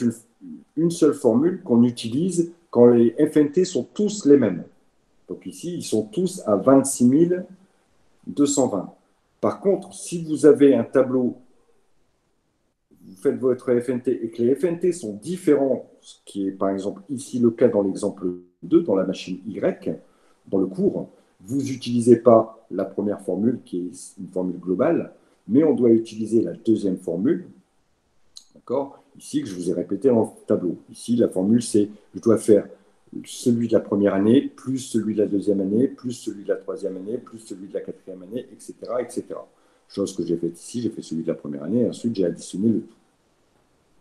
une seule formule qu'on utilise quand les FNT sont tous les mêmes. Donc ici, ils sont tous à 26 220. Par contre, si vous avez un tableau, vous faites votre FNT et que les FNT sont différents, ce qui est par exemple ici le cas dans l'exemple 2, dans la machine Y, dans le cours, vous n'utilisez pas la première formule qui est une formule globale, mais on doit utiliser la deuxième formule, d'accord? Ici, que je vous ai répété dans le tableau. Ici, la formule, c'est je dois faire celui de la première année, plus celui de la deuxième année, plus celui de la troisième année, plus celui de la quatrième année, etc., etc. Chose que j'ai faite ici, j'ai fait celui de la première année, et ensuite j'ai additionné le tout.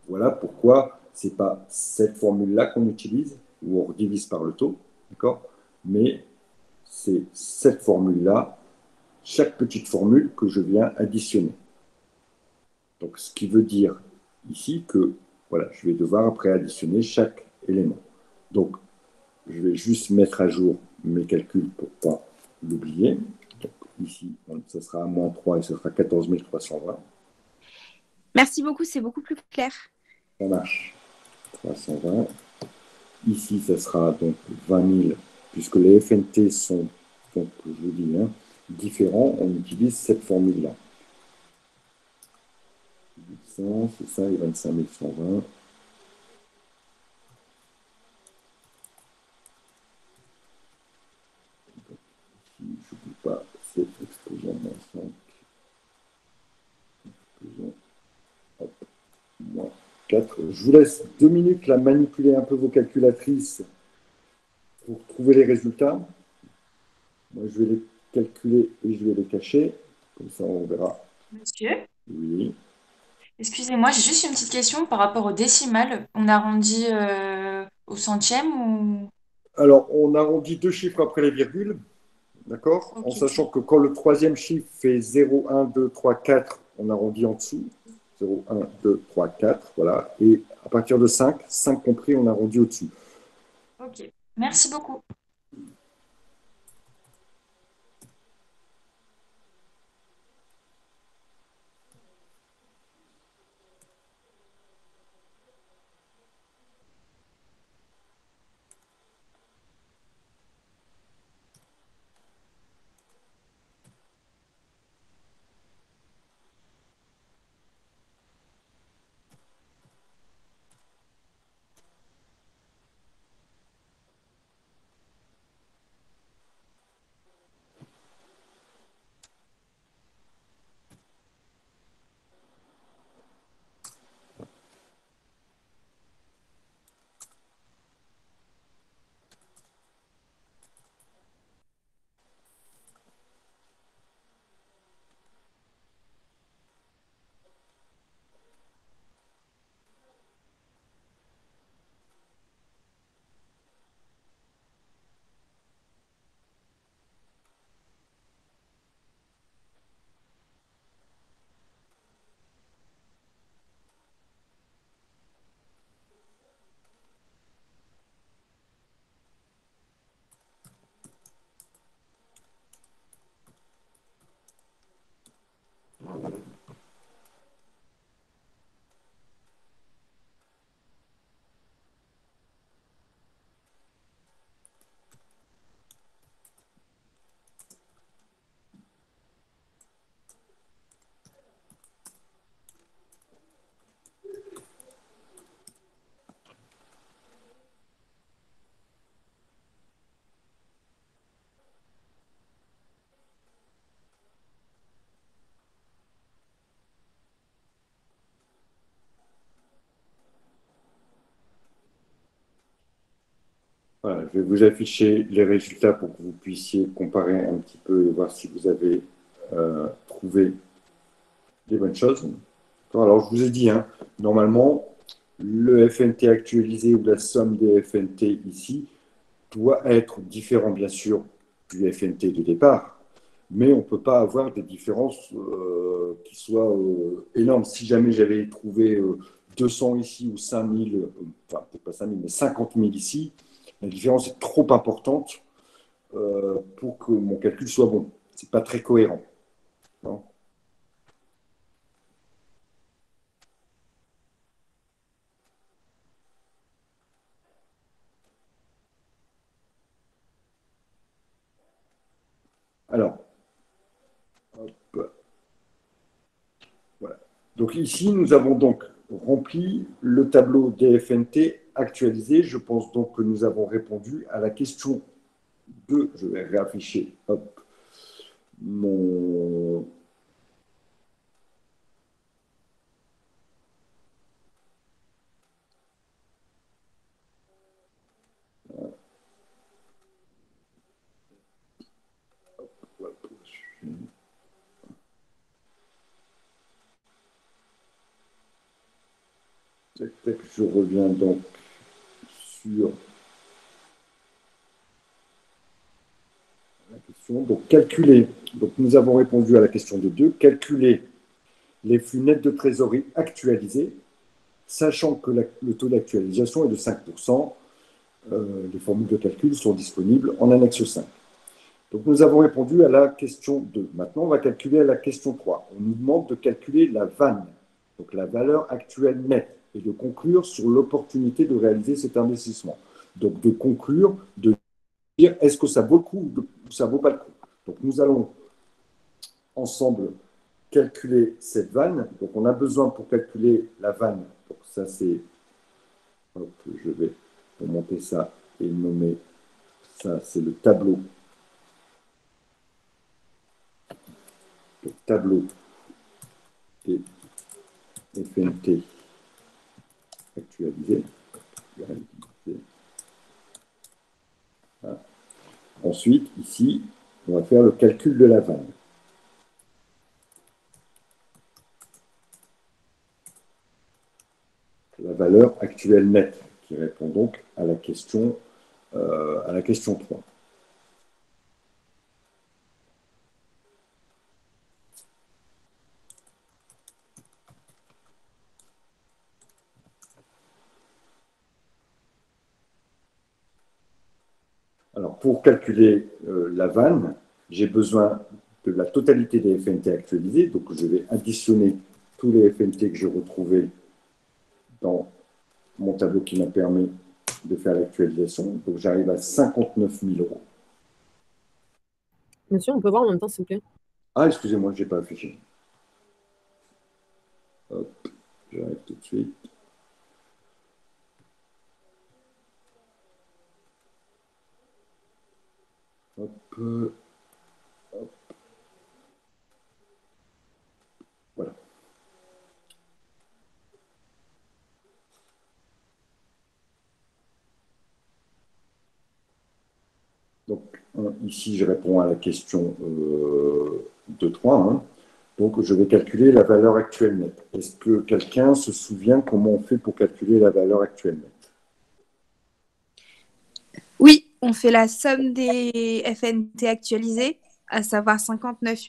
Voilà pourquoi ce n'est pas cette formule-là qu'on utilise, où on divise par le taux, d'accord? Mais c'est cette formule-là, chaque petite formule que je viens additionner. Donc, ce qui veut dire ici que voilà, je vais devoir après additionner chaque élément. Donc, je vais juste mettre à jour mes calculs pour ne pas l'oublier. Donc, ici, ça sera à moins 3 et ça sera 14 320.
Merci beaucoup, c'est beaucoup plus clair.
Ça marche. 320. Ici, ça sera donc 20 000, puisque les FNT sont, donc, je vous dis, différents. On utilise cette formule-là. C'est ça, et 25 120. Je n'oublie pas, c'est exposant moins 5. Exposant, hop, moins 4. Je vous laisse 2 minutes là manipuler un peu vos calculatrices pour trouver les résultats. Moi, je vais les calculer et je vais les cacher. Comme ça, on verra.
Monsieur,
Oui.
excusez-moi, j'ai juste une petite question par rapport au décimal. On arrondit au centième ou...
Alors, on arrondit deux chiffres après les virgules, d'accord?
Ok.
En sachant que quand le troisième chiffre fait 0, 1, 2, 3, 4, on arrondit en dessous. 0, 1, 2, 3, 4, voilà. Et à partir de 5, 5 compris, on arrondit au-dessus.
Ok. Merci beaucoup.
Voilà, je vais vous afficher les résultats pour que vous puissiez comparer un petit peu et voir si vous avez trouvé les bonnes choses. Alors, je vous ai dit, hein, normalement, le FNT actualisé ou la somme des FNT ici doit être différent, bien sûr, du FNT de départ, mais on ne peut pas avoir des différences qui soient énormes. Si jamais j'avais trouvé 200 ici ou 5000, enfin, peut-être pas 5000, mais 50 000 ici, la différence est trop importante pour que mon calcul soit bon. Ce n'est pas très cohérent. Non. Alors, hop, voilà. Donc ici, nous avons donc rempli le tableau des FNT actualisé. Je pense donc que nous avons répondu à la question 2. Je vais réafficher hop, mon... Je reviens donc sur la question. Donc, calculer. Donc, nous avons répondu à la question de 2. Calculer les flux nets de trésorerie actualisés, sachant que le taux d'actualisation est de 5%. Les formules de calcul sont disponibles en annexe 5. Donc, nous avons répondu à la question 2. Maintenant, on va calculer la question 3. On nous demande de calculer la VAN, donc la valeur actuelle nette, et de conclure sur l'opportunité de réaliser cet investissement. Donc, de conclure, de dire est-ce que ça vaut le coup ou ça ne vaut pas le coup. Donc, nous allons ensemble calculer cette vanne. Donc, on a besoin pour calculer la vanne. Donc, ça, c'est. Hop, je vais remonter ça et nommer ça, c'est le tableau. Le tableau des FNT actualisé. Voilà. Ensuite, ici, on va faire le calcul de la vanne. La valeur actuelle nette, qui répond donc à la question 3. Alors, pour calculer la vanne, j'ai besoin de la totalité des FNT actualisés. Donc, je vais additionner tous les FNT que j'ai retrouvés dans mon tableau qui m'a permis de faire l'actualisation. Donc, j'arrive à 59 000 euros.
Monsieur, on peut voir en même temps, s'il vous plaît.
Ah, excusez-moi, je n'ai pas affiché. Hop, j'arrive tout de suite. Hop, hop. Voilà. Donc, ici, je réponds à la question 2-3. Hein. Donc, je vais calculer la valeur actuelle nette. Est-ce que quelqu'un se souvient comment on fait pour calculer la valeur actuelle nette?
Oui, on fait la somme des FNT actualisés, à savoir 59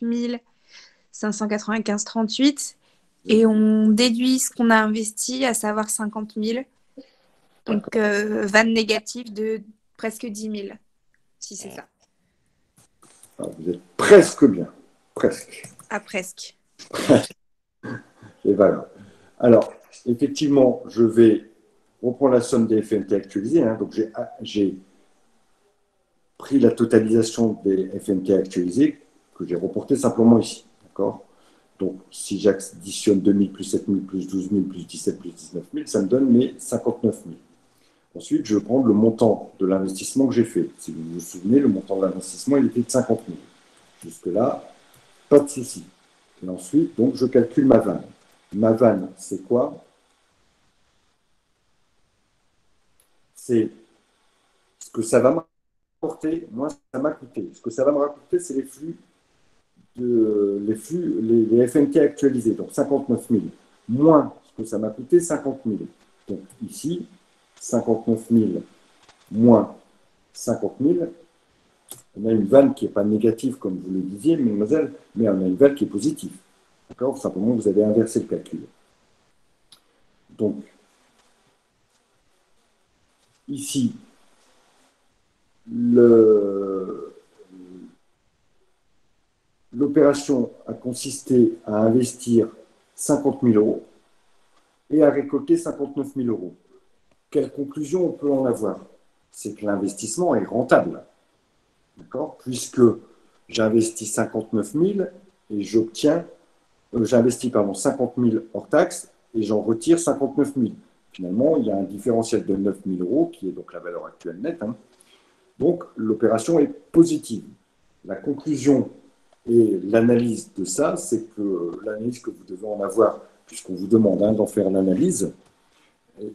595,38, et on déduit ce qu'on a investi, à savoir 50 000. Donc, vanne négative de presque 10 000, si c'est ça.
Ah, vous êtes presque bien. Presque.
Ah, presque.
C'est pas grave. Alors, effectivement, je vais reprendre la somme des FNT actualisés. Hein. Donc, j'ai pris la totalisation des FNT actualisés que j'ai reporté simplement ici. D'accord? Donc, si j'additionne 2000 plus 7000 plus 12 000 plus 17 plus 19 000, ça me donne mes 59 000. Ensuite, je vais prendre le montant de l'investissement que j'ai fait. Si vous vous souvenez, le montant de l'investissement, il était de 50 000. Jusque-là, pas de souci. Et ensuite, donc, je calcule ma vanne. Ma vanne, c'est quoi? C'est que ça va me rapporter, moins ça m'a coûté. Ce que ça va me rapporter, c'est les FNT actualisés, donc 59 000, moins ce que ça m'a coûté, 50 000. Donc ici, 59 000 moins 50 000, on a une vanne qui n'est pas négative, comme vous le disiez, mademoiselle, mais on a une vanne qui est positive. D'accord? Simplement, vous avez inversé le calcul. Donc, ici, l'opération a consisté à investir 50 000 euros et à récolter 59 000 euros. Quelle conclusion on peut en avoir? C'est que l'investissement est rentable. D'accord? Puisque j'investis 59 000 et j'investis 50 000 hors taxe et j'en retire 59 000. Finalement, il y a un différentiel de 9 000 euros qui est donc la valeur actuelle nette. Hein. Donc, l'opération est positive. La conclusion et l'analyse de ça, c'est que l'analyse que vous devez en avoir, puisqu'on vous demande d'en faire l'analyse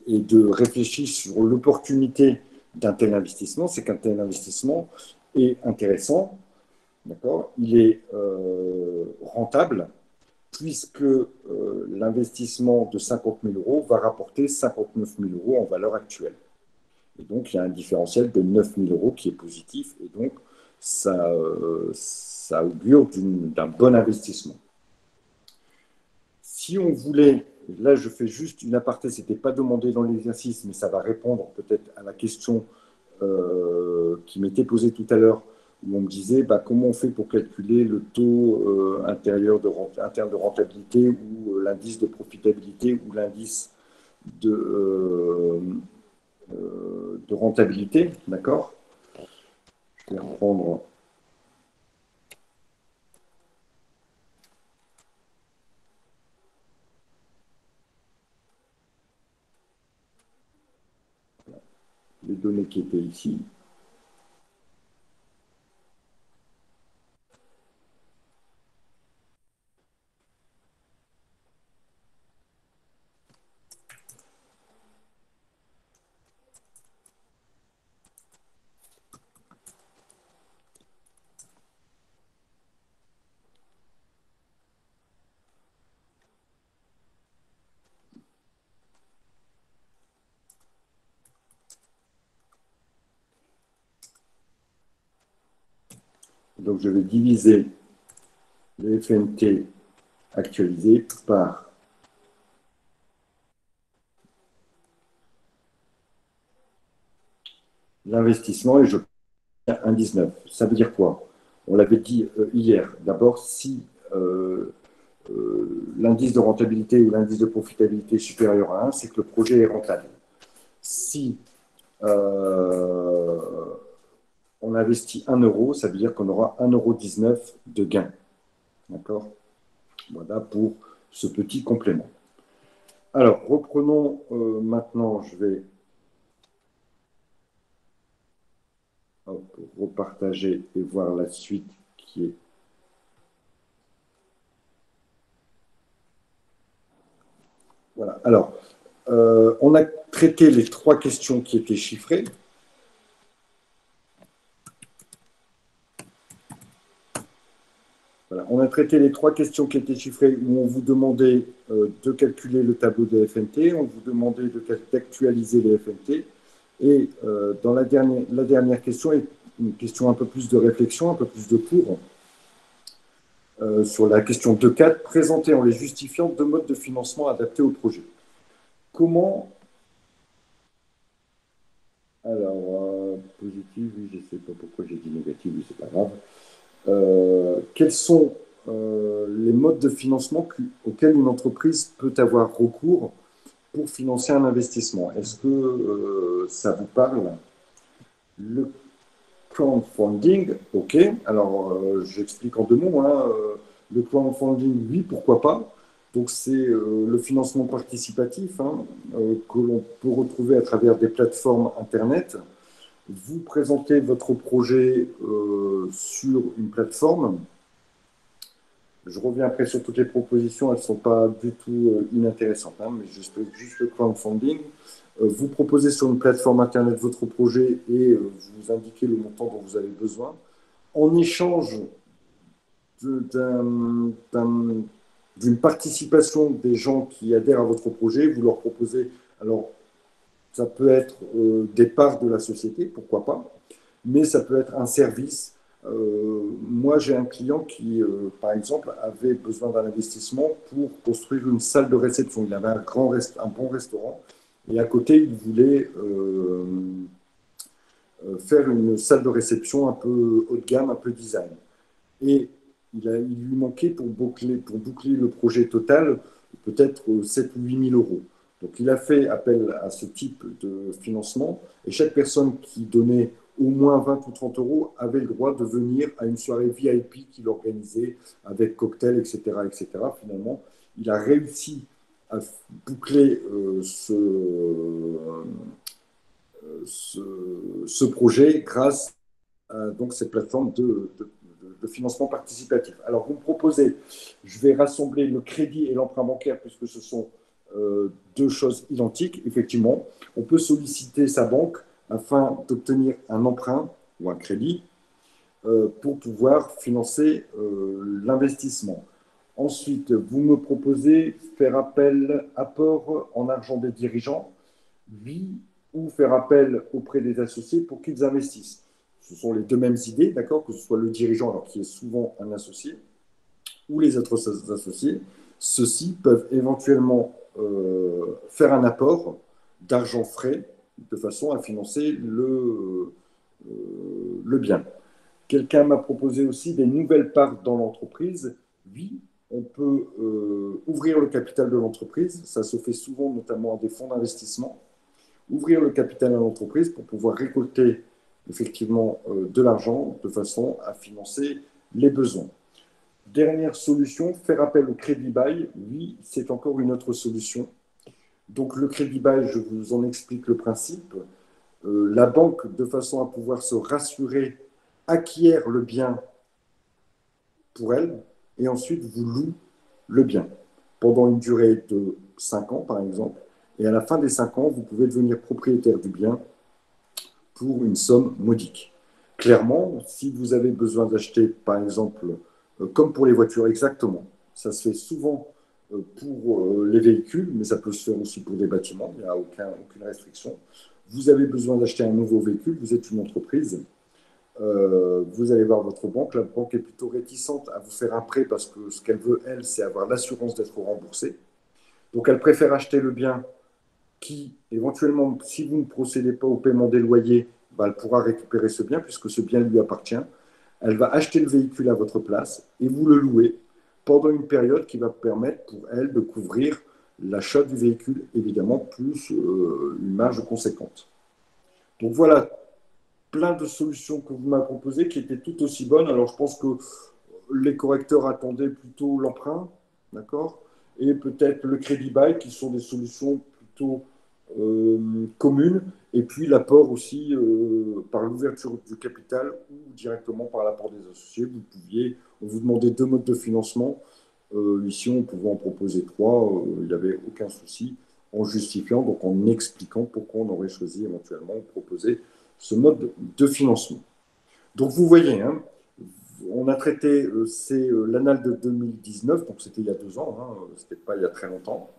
et de réfléchir sur l'opportunité d'un tel investissement, c'est qu'un tel investissement est intéressant, d'accord? Il est rentable, puisque l'investissement de 50 000 euros va rapporter 59 000 euros en valeur actuelle. Et donc, il y a un différentiel de 9 000 euros qui est positif, et donc ça augure d'un bon investissement. Si on voulait, là je fais juste une aparté, ce n'était pas demandé dans l'exercice, mais ça va répondre peut-être à la question qui m'était posée tout à l'heure, où on me disait comment on fait pour calculer le taux interne de rentabilité ou l'indice de profitabilité ou l'indice de rentabilité, d'accord? Je vais reprendre. Les données qui étaient ici. Donc, je vais diviser le FNT actualisé par l'investissement et je obtiens 1,19. Ça veut dire quoi? On l'avait dit hier. D'abord, si l'indice de rentabilité ou l'indice de profitabilité est supérieur à 1, c'est que le projet est rentable. Si on investit 1 euro, ça veut dire qu'on aura 1,19 € de gain. D'accord? Voilà pour ce petit complément. Alors, reprenons maintenant, je vais repartager et voir la suite qui est. Voilà. Alors, on a traité les 3 questions qui étaient chiffrées. Voilà. On a traité les 3 questions qui étaient chiffrées où on vous demandait de calculer le tableau des FNT, on vous demandait d'actualiser les FNT. Et dans la dernière question est une question un peu plus de réflexion, un peu plus de cours. Sur la question 2.4, présenter en les justifiant 2 modes de financement adaptés au projet. Comment... Alors, positif, oui, je ne sais pas pourquoi j'ai dit négatif, oui, c'est pas grave. Quels sont les modes de financement auxquels une entreprise peut avoir recours pour financer un investissement? Est-ce que ça vous parle? Le crowdfunding, ok. Alors, j'explique en 2 mots. Hein. Le crowdfunding, oui, pourquoi pas. Donc, c'est le financement participatif que l'on peut retrouver à travers des plateformes Internet. Vous présentez votre projet sur une plateforme. Je reviens après sur toutes les propositions, elles ne sont pas du tout inintéressantes, hein, mais juste le crowdfunding. Vous proposez sur une plateforme Internet votre projet et vous indiquez le montant dont vous avez besoin. En échange d'une participation des gens qui adhèrent à votre projet, vous leur proposez, alors ça peut être des parts de la société, pourquoi pas, mais ça peut être un service. Moi, j'ai un client qui, par exemple, avait besoin d'un investissement pour construire une salle de réception. Il avait un bon restaurant et à côté, il voulait faire une salle de réception un peu haut de gamme, un peu design. Et il lui manquait pour boucler le projet total peut-être 7 ou 8 000 euros. Donc il a fait appel à ce type de financement et chaque personne qui donnait au moins 20 ou 30 euros avait le droit de venir à une soirée VIP qu'il organisait avec cocktail, etc., etc. Finalement, il a réussi à boucler ce projet grâce à donc, cette plateforme de financement participatif. Alors, vous me proposez, je vais rassembler le crédit et l'emprunt bancaire puisque ce sont deux choses identiques. Effectivement, on peut solliciter sa banque afin d'obtenir un emprunt ou un crédit pour pouvoir financer l'investissement. Ensuite, vous me proposez faire apport en argent des dirigeants, oui, ou faire appel auprès des associés pour qu'ils investissent. Ce sont les deux mêmes idées, d'accord, que ce soit le dirigeant, alors qui est souvent un associé, ou les autres associés. Ceux-ci peuvent éventuellement faire un apport d'argent frais de façon à financer le bien. Quelqu'un m'a proposé aussi des nouvelles parts dans l'entreprise. Oui, on peut ouvrir le capital de l'entreprise. Ça se fait souvent, notamment à des fonds d'investissement. Ouvrir le capital à l'entreprise pour pouvoir récolter effectivement de l'argent de façon à financer les besoins. Dernière solution, faire appel au crédit bail. Oui, c'est encore une autre solution. Donc le crédit bail, je vous en explique le principe. La banque, de façon à pouvoir se rassurer, acquiert le bien pour elle et ensuite vous loue le bien pendant une durée de 5 ans, par exemple. Et à la fin des 5 ans, vous pouvez devenir propriétaire du bien pour une somme modique. Clairement, si vous avez besoin d'acheter, par exemple, comme pour les voitures, exactement, ça se fait souvent pour les véhicules, mais ça peut se faire aussi pour des bâtiments, il n'y a aucune restriction. Vous avez besoin d'acheter un nouveau véhicule, vous êtes une entreprise, vous allez voir votre banque, la banque est plutôt réticente à vous faire un prêt parce que ce qu'elle veut, elle, c'est avoir l'assurance d'être remboursée. Donc elle préfère acheter le bien qui, éventuellement, si vous ne procédez pas au paiement des loyers, bah, elle pourra récupérer ce bien puisque ce bien lui appartient. Elle va acheter le véhicule à votre place et vous le louer pendant une période qui va permettre pour elle de couvrir l'achat du véhicule, évidemment, plus une marge conséquente. Donc voilà, plein de solutions que vous m'avez proposées qui étaient tout aussi bonnes. Alors je pense que les correcteurs attendaient plutôt l'emprunt, d'accord, et peut-être le crédit bail qui sont des solutions plutôt communes, et puis l'apport aussi par l'ouverture du capital ou directement par l'apport des associés. On vous demandait 2 modes de financement. Ici, on pouvait en proposer 3, il n'y avait aucun souci, en justifiant, donc en expliquant pourquoi on aurait choisi éventuellement de proposer ce mode de financement. Donc vous voyez, hein, on a traité, c'est l'annale de 2019, donc c'était il y a 2 ans, hein, c'était pas il y a très longtemps.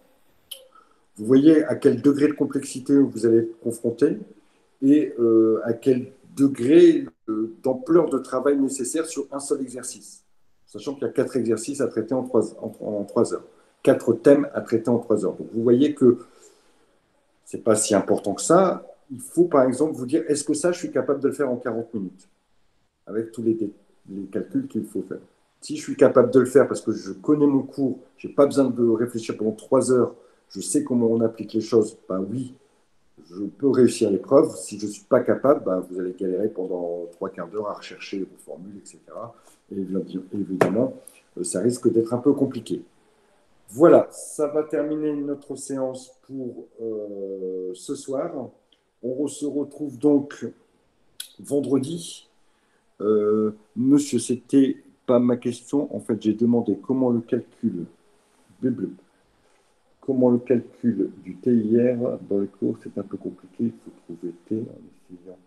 Vous voyez à quel degré de complexité vous allez être confronté et à quel degré d'ampleur de travail nécessaire sur un seul exercice. Sachant qu'il y a 4 exercices à traiter en 3 heures. 4 thèmes à traiter en 3 heures. Donc vous voyez que ce n'est pas si important que ça. Il faut par exemple vous dire, est-ce que ça, je suis capable de le faire en 40 minutes avec tous les calculs qu'il faut faire. Si je suis capable de le faire parce que je connais mon cours, je n'ai pas besoin de réfléchir pendant 3 heures, je sais comment on applique les choses, ben oui, je peux réussir l'épreuve. Si je ne suis pas capable, ben vous allez galérer pendant 3/4 d'heure à rechercher vos formules, etc. Et évidemment, ça risque d'être un peu compliqué. Voilà, ça va terminer notre séance pour ce soir. On se retrouve donc vendredi. Monsieur, c'était pas ma question. En fait, j'ai demandé comment le calcul, blub, comment le calcul du TIR dans les cours, c'est un peu compliqué. Il faut trouver T en essayant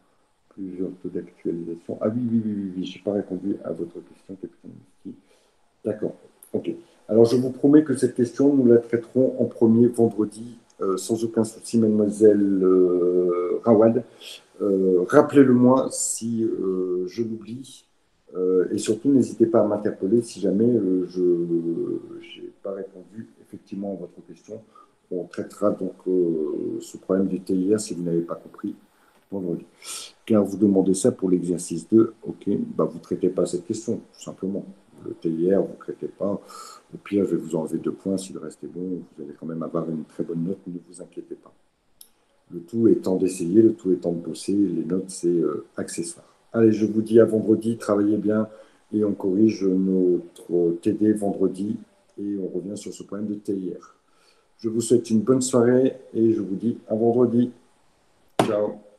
plusieurs taux d'actualisation. Ah oui, oui, oui, oui, oui. Je n'ai pas répondu à votre question, capitaine Miski. D'accord, ok. Alors, je vous promets que cette question, nous la traiterons en premier vendredi, sans aucun souci, mademoiselle Rawad. Rappelez-le-moi si je l'oublie. Et surtout, n'hésitez pas à m'interpeller si jamais je n'ai pas répondu effectivement à votre question. On traitera donc ce problème du TIR si vous n'avez pas compris vendredi. Car vous demandez ça pour l'exercice 2, ok, bah vous ne traitez pas cette question, tout simplement. Le TIR, vous ne traitez pas. Au pire, je vais vous enlever 2 points. Si le reste est bon, vous allez quand même avoir une très bonne note, ne vous inquiétez pas. Le tout étant d'essayer, le tout étant de bosser, les notes, c'est accessoire. Allez, je vous dis à vendredi, travaillez bien et on corrige notre TD vendredi et on revient sur ce problème de TIR. Je vous souhaite une bonne soirée et je vous dis à vendredi. Ciao.